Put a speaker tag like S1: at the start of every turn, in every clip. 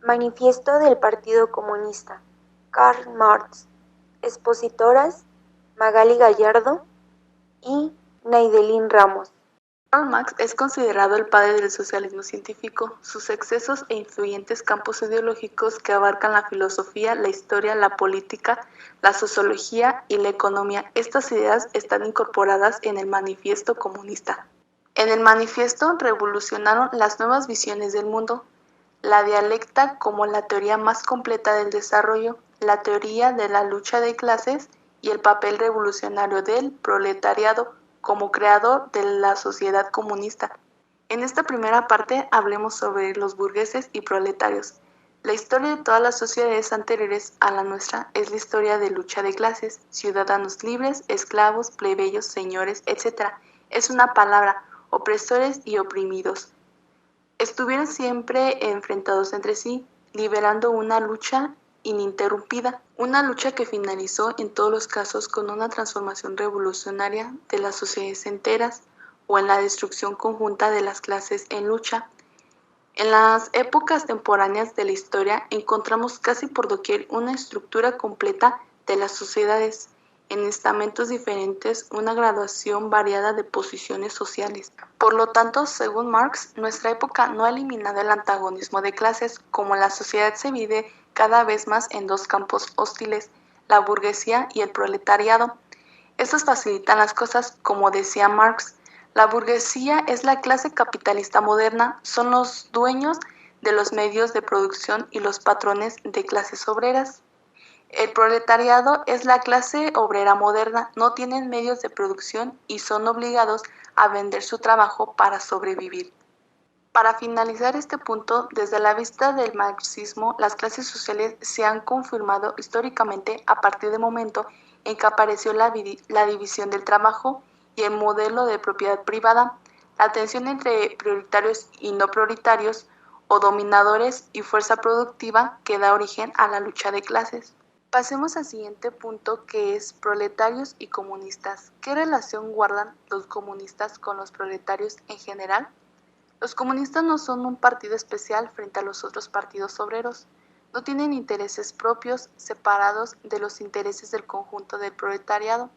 S1: Manifiesto del Partido Comunista. Karl Marx. Expositoras: Magali Gallardo y Naidelín Ramos.
S2: Karl Marx es considerado el padre del socialismo científico. Sus excesos e influyentes campos ideológicos que abarcan la filosofía, la historia, la política, la sociología y la economía. Estas ideas están incorporadas en el Manifiesto Comunista. En el manifiesto revolucionaron las nuevas visiones del mundo, la dialéctica como la teoría más completa del desarrollo, la teoría de la lucha de clases y el papel revolucionario del proletariado como creador de la sociedad comunista. En esta primera parte hablemos sobre los burgueses y proletarios. La historia de todas las sociedades anteriores a la nuestra es la historia de lucha de clases, ciudadanos libres, esclavos, plebeyos, señores, etc. Es una palabra, opresores y oprimidos. Estuvieron siempre enfrentados entre sí, liberando una lucha ininterrumpida, una lucha que finalizó en todos los casos con una transformación revolucionaria de las sociedades enteras o en la destrucción conjunta de las clases en lucha. En las épocas temporáneas de la historia encontramos casi por doquier una estructura completa de las sociedades, en estamentos diferentes, una graduación variada de posiciones sociales. Por lo tanto, según Marx, nuestra época no ha eliminado el antagonismo de clases, como la sociedad se divide cada vez más en dos campos hostiles, la burguesía y el proletariado. Estos facilitan las cosas, como decía Marx. La burguesía es la clase capitalista moderna, son los dueños de los medios de producción y los patrones de clases obreras. El proletariado es la clase obrera moderna, no tienen medios de producción y son obligados a vender su trabajo para sobrevivir. Para finalizar este punto, desde la vista del marxismo, las clases sociales se han confirmado históricamente a partir del momento en que apareció la división del trabajo y el modelo de propiedad privada, la tensión entre prioritarios y no prioritarios, o dominadores y fuerza productiva, que da origen a la lucha de clases. Pasemos al siguiente punto, que es proletarios y comunistas. ¿Qué relación guardan los comunistas con los proletarios en general? Los comunistas no son un partido especial frente a los otros partidos obreros. No tienen intereses propios separados de los intereses del conjunto del proletariado.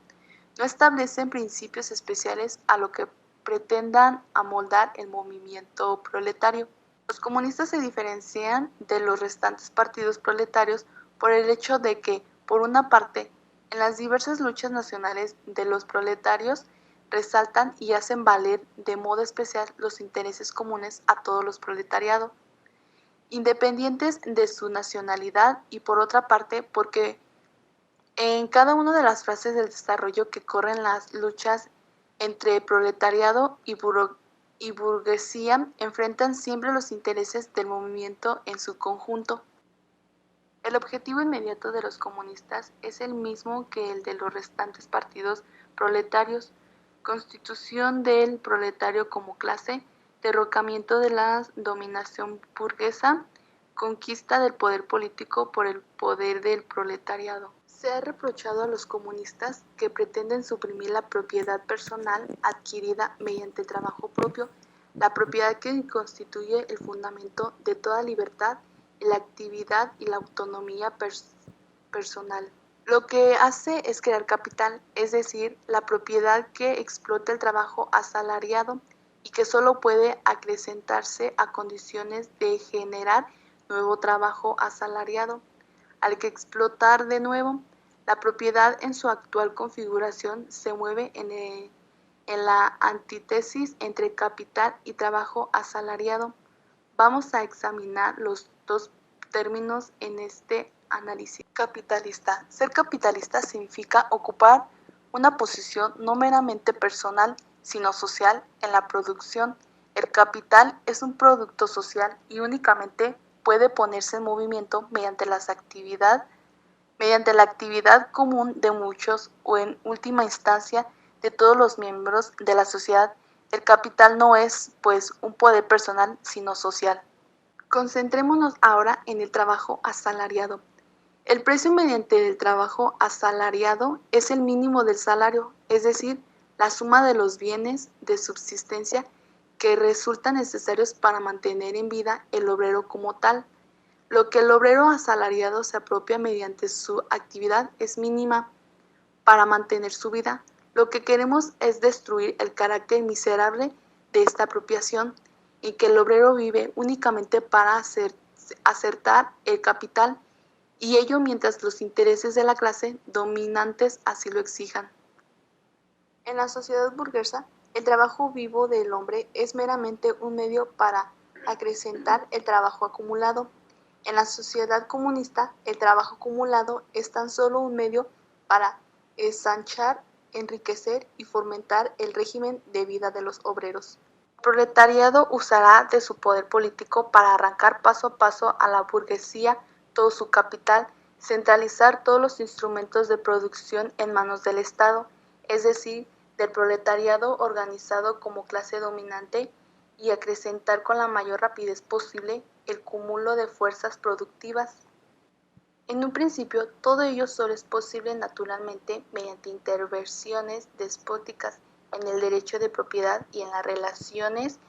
S2: No establecen principios especiales a lo que pretendan amoldar el movimiento proletario. Los comunistas se diferencian de los restantes partidos proletarios por el hecho de que, por una parte, en las diversas luchas nacionales de los proletarios, resaltan y hacen valer de modo especial los intereses comunes a todos los proletariados, independientes de su nacionalidad, y por otra parte, porque en cada una de las fases del desarrollo que corren las luchas entre proletariado y burguesía enfrentan siempre los intereses del movimiento en su conjunto. El objetivo inmediato de los comunistas es el mismo que el de los restantes partidos proletarios: constitución del proletario como clase, derrocamiento de la dominación burguesa, conquista del poder político por el poder del proletariado. Se ha reprochado a los comunistas que pretenden suprimir la propiedad personal adquirida mediante trabajo propio, la propiedad que constituye el fundamento de toda libertad, la actividad y la autonomía personal. Lo que hace es crear capital, es decir, la propiedad que explota el trabajo asalariado y que solo puede acrecentarse a condiciones de generar nuevo trabajo asalariado. Al que explotar de nuevo, la propiedad en su actual configuración se mueve en la antítesis entre capital y trabajo asalariado. Vamos a examinar los dos términos en este análisis. Capitalista. Ser capitalista significa ocupar una posición no meramente personal, sino social en la producción. El capital es un producto social y únicamente puede ponerse en movimiento mediante la actividad común de muchos, o en última instancia de todos los miembros de la sociedad. El capital no es, pues, un poder personal, sino social. Concentrémonos ahora en el trabajo asalariado. El precio mediante el trabajo asalariado es el mínimo del salario, es decir, la suma de los bienes de subsistencia que resultan necesarios para mantener en vida el obrero como tal. Lo que el obrero asalariado se apropia mediante su actividad es mínima para mantener su vida. Lo que queremos es destruir el carácter miserable de esta apropiación y que el obrero vive únicamente para acertar el capital, y ello mientras los intereses de la clase dominantes así lo exijan. En la sociedad burguesa, el trabajo vivo del hombre es meramente un medio para acrecentar el trabajo acumulado. En la sociedad comunista, el trabajo acumulado es tan solo un medio para ensanchar, enriquecer y fomentar el régimen de vida de los obreros. El proletariado usará de su poder político para arrancar paso a paso a la burguesía todo su capital, centralizar todos los instrumentos de producción en manos del Estado, es decir, del proletariado organizado como clase dominante, y acrecentar con la mayor rapidez posible el cúmulo de fuerzas productivas. En un principio, todo ello solo es posible naturalmente mediante intervenciones despóticas en el derecho de propiedad y en las relaciones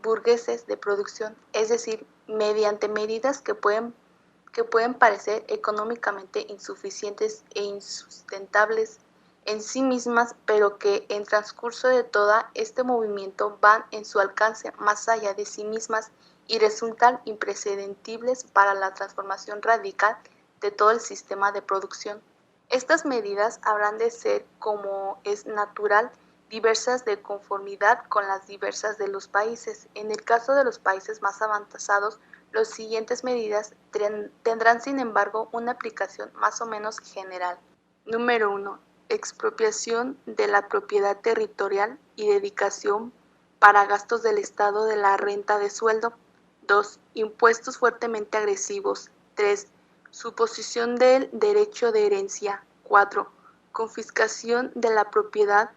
S2: burgueses de producción, es decir, mediante medidas que pueden parecer económicamente insuficientes e insustentables en sí mismas, pero que en transcurso de todo este movimiento van en su alcance más allá de sí mismas y resultan imprescindibles para la transformación radical de todo el sistema de producción. Estas medidas habrán de ser, como es natural, diversas de conformidad con las diversas de los países. En el caso de los países más avanzados, las siguientes medidas tendrán, sin embargo, una aplicación más o menos general. Número 1. Expropiación de la propiedad territorial y dedicación para gastos del Estado de la renta de sueldo. 2. Impuestos fuertemente agresivos. 3. Suposición del derecho de herencia. 4. Confiscación de la propiedad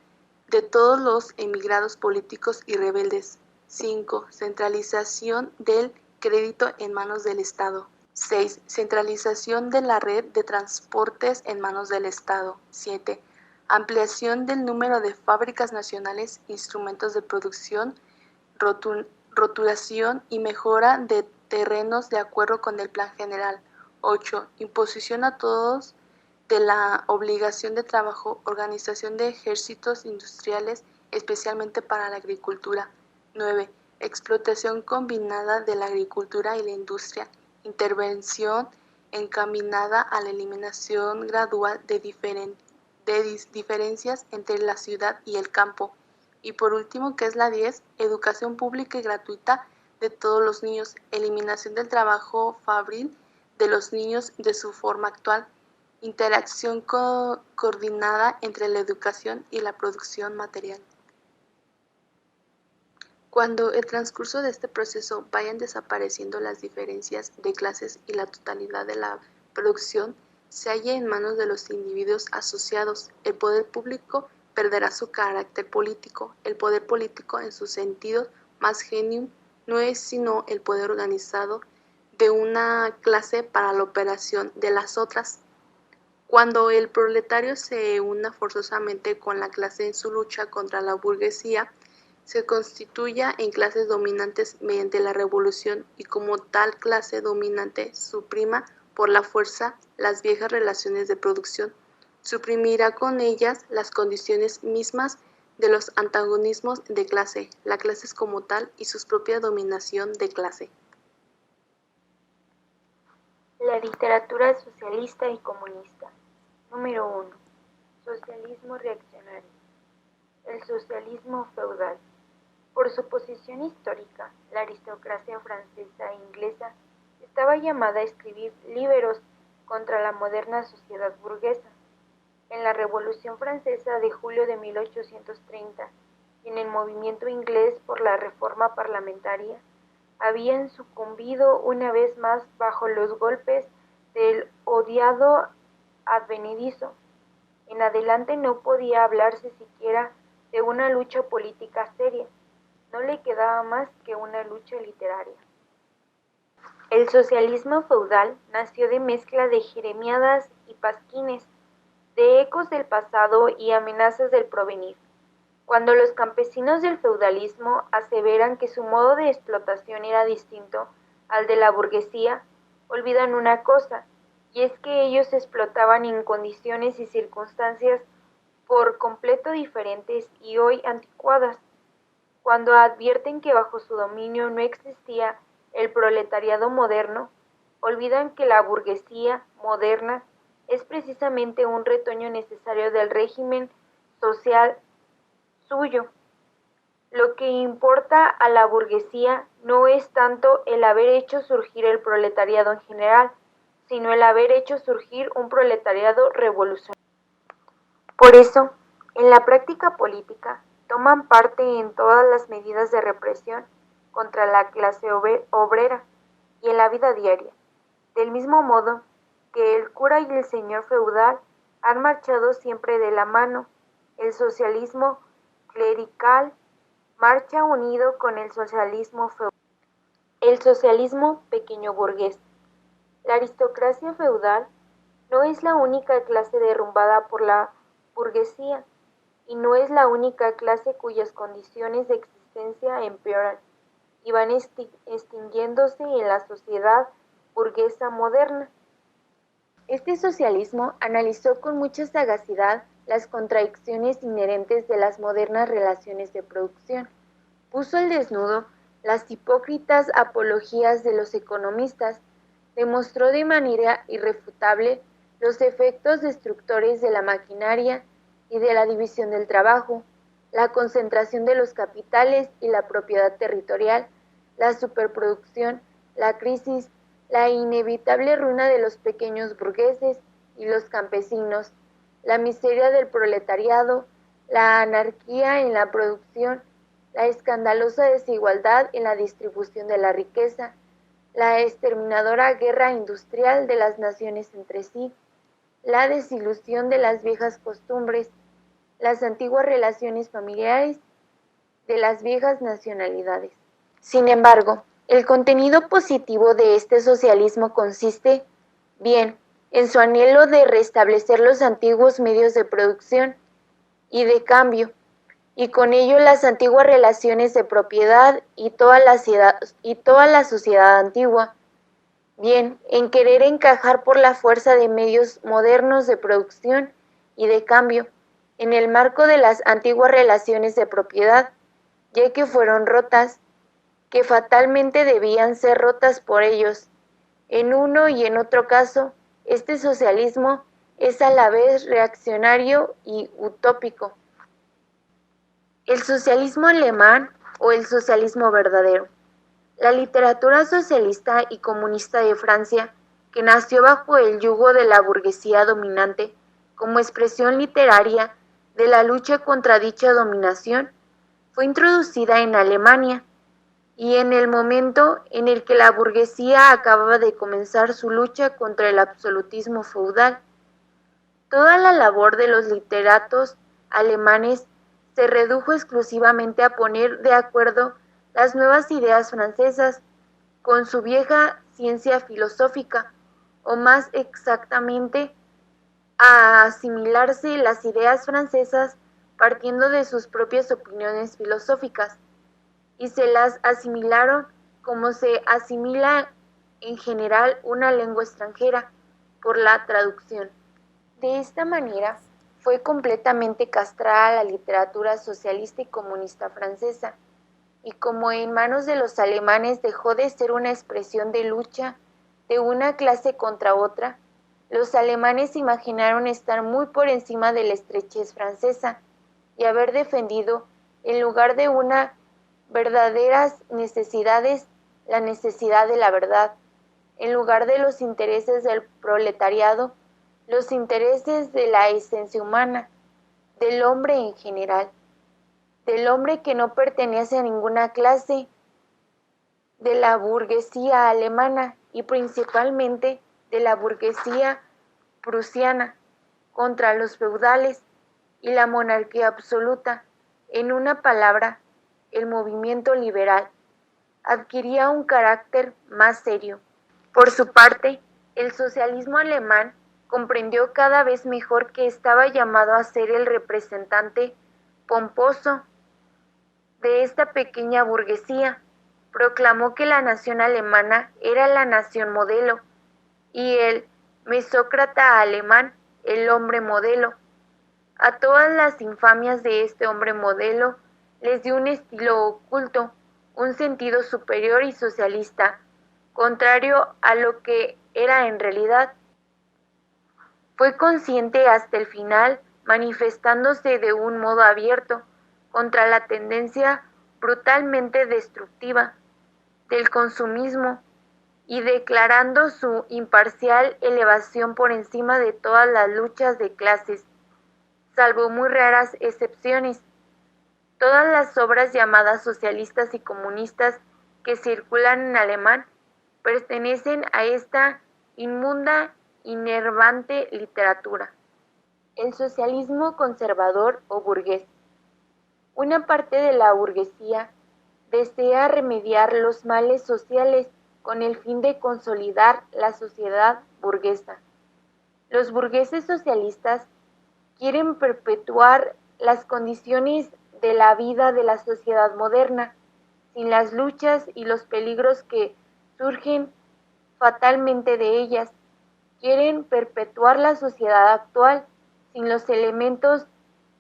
S2: de todos los emigrados políticos y rebeldes. 5. Centralización del crédito en manos del Estado. 6. Centralización de la red de transportes en manos del Estado. 7. Ampliación del número de fábricas nacionales, instrumentos de producción, rotulación y mejora de terrenos de acuerdo con el Plan General. 8. Imposición a todos de la obligación de trabajo, organización de ejércitos industriales, especialmente para la agricultura. 9. Explotación combinada de la agricultura y la industria, intervención encaminada a la eliminación gradual de diferencias entre la ciudad y el campo. Y por último, que es la 10, educación pública y gratuita de todos los niños, eliminación del trabajo fabril de los niños de su forma actual, interacción coordinada entre la educación y la producción material. Cuando el transcurso de este proceso vayan desapareciendo las diferencias de clases y la totalidad de la producción se halle en manos de los individuos asociados, el poder público perderá su carácter político. El poder político en su sentido más genuino no es sino el poder organizado de una clase para la operación de las otras. Cuando el proletario se una forzosamente con la clase en su lucha contra la burguesía, se constituya en clases dominantes mediante la revolución, y como tal clase dominante suprima por la fuerza las viejas relaciones de producción, suprimirá con ellas las condiciones mismas de los antagonismos de clase, la clase como tal y su propia dominación de clase.
S1: La literatura socialista y comunista. Número 1. Socialismo reaccionario. El socialismo feudal. Por su posición histórica, la aristocracia francesa e inglesa estaba llamada a escribir liberos contra la moderna sociedad burguesa. En la Revolución Francesa de julio de 1830 y en el movimiento inglés por la reforma parlamentaria, habían sucumbido una vez más bajo los golpes del odiado advenedizo. En adelante no podía hablarse siquiera de una lucha política seria. No le quedaba más que una lucha literaria. El socialismo feudal nació de mezcla de jeremiadas y pasquines, de ecos del pasado y amenazas del porvenir. Cuando los campesinos del feudalismo aseveran que su modo de explotación era distinto al de la burguesía, olvidan una cosa, y es que ellos explotaban en condiciones y circunstancias por completo diferentes y hoy anticuadas. Cuando advierten que bajo su dominio no existía el proletariado moderno, olvidan que la burguesía moderna es precisamente un retoño necesario del régimen social suyo. Lo que importa a la burguesía no es tanto el haber hecho surgir el proletariado en general, sino el haber hecho surgir un proletariado revolucionario. Por eso, en la práctica política, toman parte en todas las medidas de represión contra la clase obrera y en la vida diaria, del mismo modo que el cura y el señor feudal han marchado siempre de la mano. El socialismo clerical marcha unido con el socialismo feudal. El socialismo pequeño burgués. La aristocracia feudal no es la única clase derrumbada por la burguesía y no es la única clase cuyas condiciones de existencia empeoran y van extinguiéndose en la sociedad burguesa moderna. Este socialismo analizó con mucha sagacidad las contradicciones inherentes de las modernas relaciones de producción. Puso al desnudo las hipócritas apologías de los economistas, demostró de manera irrefutable los efectos destructores de la maquinaria y de la división del trabajo, la concentración de los capitales y la propiedad territorial, la superproducción, la crisis, la inevitable ruina de los pequeños burgueses y los campesinos, la miseria del proletariado, la anarquía en la producción, la escandalosa desigualdad en la distribución de la riqueza, la exterminadora guerra industrial de las naciones entre sí, la desilusión de las viejas costumbres, las antiguas relaciones familiares de las viejas nacionalidades. Sin embargo, el contenido positivo de este socialismo consiste, bien, en su anhelo de restablecer los antiguos medios de producción y de cambio, y con ello las antiguas relaciones de propiedad y toda la sociedad antigua, bien, en querer encajar por la fuerza de medios modernos de producción y de cambio en el marco de las antiguas relaciones de propiedad, ya que fueron rotas, que fatalmente debían ser rotas por ellos. En uno y en otro caso, este socialismo es a la vez reaccionario y utópico. El socialismo alemán o el socialismo verdadero. La literatura socialista y comunista de Francia, que nació bajo el yugo de la burguesía dominante como expresión literaria de la lucha contra dicha dominación, fue introducida en Alemania y en el momento en el que la burguesía acababa de comenzar su lucha contra el absolutismo feudal. Toda la labor de los literatos alemanes se redujo exclusivamente a poner de acuerdo las nuevas ideas francesas con su vieja ciencia filosófica, o más exactamente, a asimilarse las ideas francesas partiendo de sus propias opiniones filosóficas, y se las asimilaron como se asimila en general una lengua extranjera, por la traducción. De esta manera, fue completamente castrada la literatura socialista y comunista francesa, y como en manos de los alemanes dejó de ser una expresión de lucha de una clase contra otra, los alemanes imaginaron estar muy por encima de la estrechez francesa y haber defendido, en lugar de una verdaderas necesidades, la necesidad de la verdad, en lugar de los intereses del proletariado, los intereses de la esencia humana, del hombre en general, del hombre que no pertenece a ninguna clase, de la burguesía alemana y principalmente de la burguesía prusiana, contra los feudales y la monarquía absoluta. En una palabra, el movimiento liberal adquiría un carácter más serio. Por su parte, el socialismo alemán comprendió cada vez mejor que estaba llamado a ser el representante pomposo de esta pequeña burguesía. Proclamó que la nación alemana era la nación modelo y el mesócrata alemán, el hombre modelo. A todas las infamias de este hombre modelo les dio un estilo oculto, un sentido superior y socialista, contrario a lo que era en realidad. Fue consciente hasta el final, manifestándose de un modo abierto contra la tendencia brutalmente destructiva del consumismo y declarando su imparcial elevación por encima de todas las luchas de clases, salvo muy raras excepciones. Todas las obras llamadas socialistas y comunistas que circulan en alemán pertenecen a esta inmunda y enervante literatura. El socialismo conservador o burgués. Una parte de la burguesía desea remediar los males sociales con el fin de consolidar la sociedad burguesa. Los burgueses socialistas quieren perpetuar las condiciones de la vida de la sociedad moderna, sin las luchas y los peligros que surgen fatalmente de ellas. Quieren perpetuar la sociedad actual sin los elementos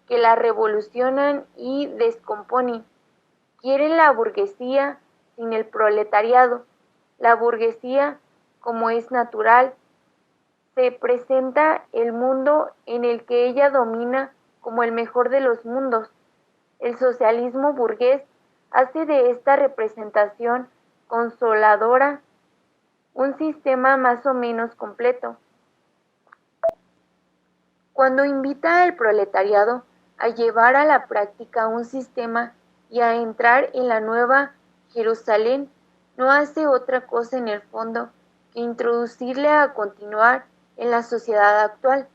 S1: que la revolucionan y descomponen. Quieren la burguesía sin el proletariado. La burguesía, como es natural, se presenta el mundo en el que ella domina como el mejor de los mundos. El socialismo burgués hace de esta representación consoladora un sistema más o menos completo. Cuando invita al proletariado a llevar a la práctica un sistema y a entrar en la nueva Jerusalén, no hace otra cosa en el fondo que introducirle a continuar en la sociedad actual,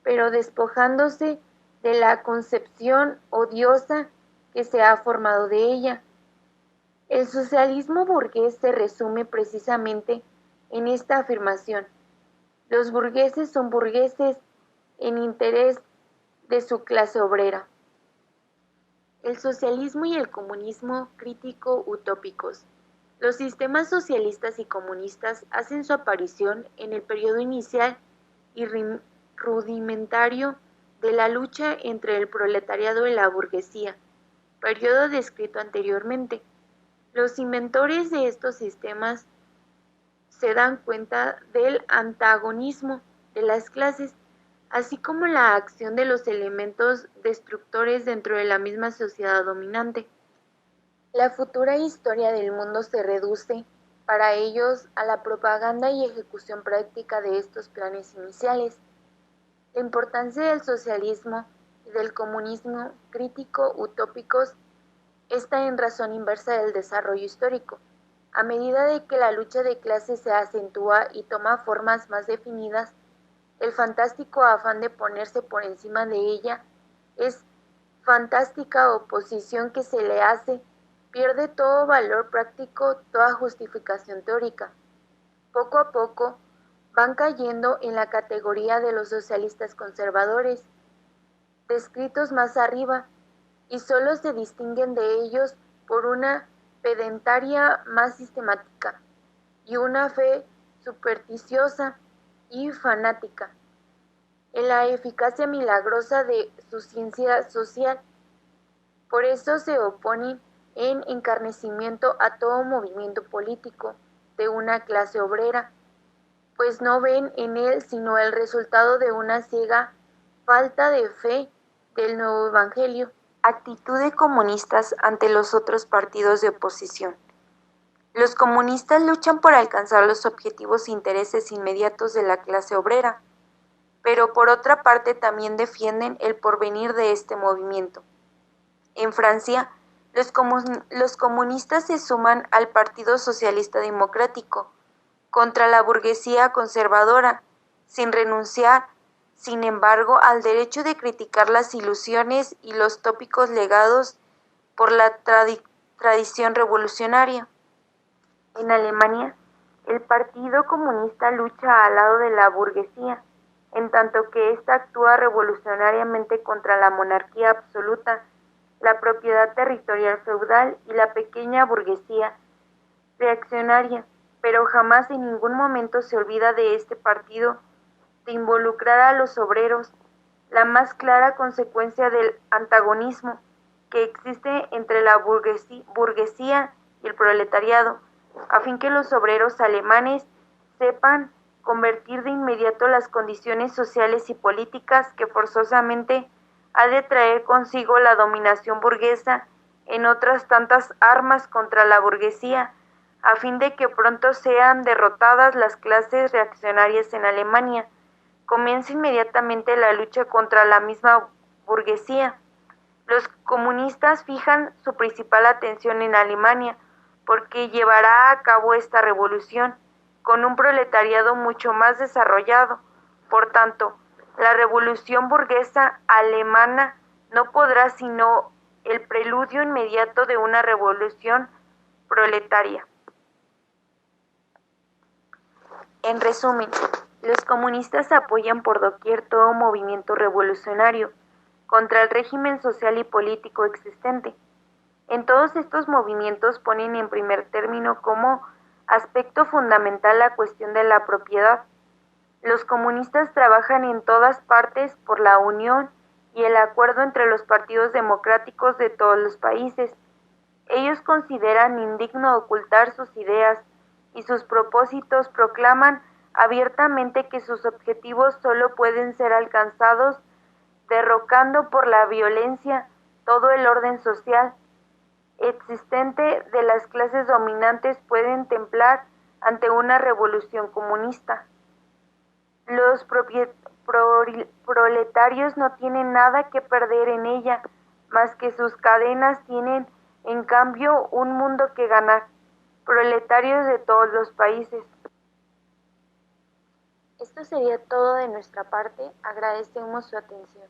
S1: pero despojándose de la concepción odiosa que se ha formado de ella. El socialismo burgués se resume precisamente en esta afirmación. Los burgueses son burgueses en interés de su clase obrera. El socialismo y el comunismo crítico utópicos. Los sistemas socialistas y comunistas hacen su aparición en el periodo inicial y rudimentario de la lucha entre el proletariado y la burguesía, periodo descrito anteriormente. Los inventores de estos sistemas se dan cuenta del antagonismo de las clases, así como la acción de los elementos destructores dentro de la misma sociedad dominante. La futura historia del mundo se reduce, para ellos, a la propaganda y ejecución práctica de estos planes iniciales. La importancia del socialismo y del comunismo crítico utópicos está en razón inversa del desarrollo histórico. A medida de que la lucha de clases se acentúa y toma formas más definidas, el fantástico afán de ponerse por encima de ella, es fantástica oposición que se le hace, pierde todo valor práctico, toda justificación teórica. Poco a poco van cayendo en la categoría de los socialistas conservadores, descritos más arriba, y solo se distinguen de ellos por una pedentaria más sistemática y una fe supersticiosa y fanática en la eficacia milagrosa de su ciencia social. Por eso se oponen en encarnecimiento a todo movimiento político de una clase obrera, pues no ven en él sino el resultado de una ciega falta de fe del nuevo evangelio. Actitud de comunistas ante los otros partidos de oposición. Los comunistas luchan por alcanzar los objetivos e intereses inmediatos de la clase obrera, pero por otra parte también defienden el porvenir de este movimiento. En Francia, los comunistas se suman al Partido Socialista Democrático contra la burguesía conservadora, sin renunciar, sin embargo, al derecho de criticar las ilusiones y los tópicos legados por la tradición revolucionaria. En Alemania, el Partido Comunista lucha al lado de la burguesía, en tanto que ésta actúa revolucionariamente contra la monarquía absoluta, la propiedad territorial feudal y la pequeña burguesía reaccionaria. pero jamás en ningún momento se olvida de este partido, de involucrar a los obreros, la más clara consecuencia del antagonismo que existe entre la burguesía y el proletariado, a fin que los obreros alemanes sepan convertir de inmediato las condiciones sociales y políticas que forzosamente ha de traer consigo la dominación burguesa en otras tantas armas contra la burguesía, a fin de que pronto sean derrotadas las clases reaccionarias en Alemania. Comienza inmediatamente la lucha contra la misma burguesía. Los comunistas fijan su principal atención en Alemania, porque llevará a cabo esta revolución con un proletariado mucho más desarrollado. Por tanto, la revolución burguesa alemana no podrá sino el preludio inmediato de una revolución proletaria. En resumen, los comunistas apoyan por doquier todo movimiento revolucionario contra el régimen social y político existente. En todos estos movimientos ponen en primer término como aspecto fundamental la cuestión de la propiedad. Los comunistas trabajan en todas partes por la unión y el acuerdo entre los partidos democráticos de todos los países. Ellos consideran indigno ocultar sus ideas y sus propósitos, proclaman abiertamente que sus objetivos solo pueden ser alcanzados derrocando por la violencia todo el orden social existente de las clases dominantes pueden templar ante una revolución comunista. Los proletarios no tienen nada que perder en ella, más que sus cadenas tienen, en cambio, un mundo que ganar. Proletarios de todos los países. Esto sería todo de nuestra parte. Agradecemos su atención.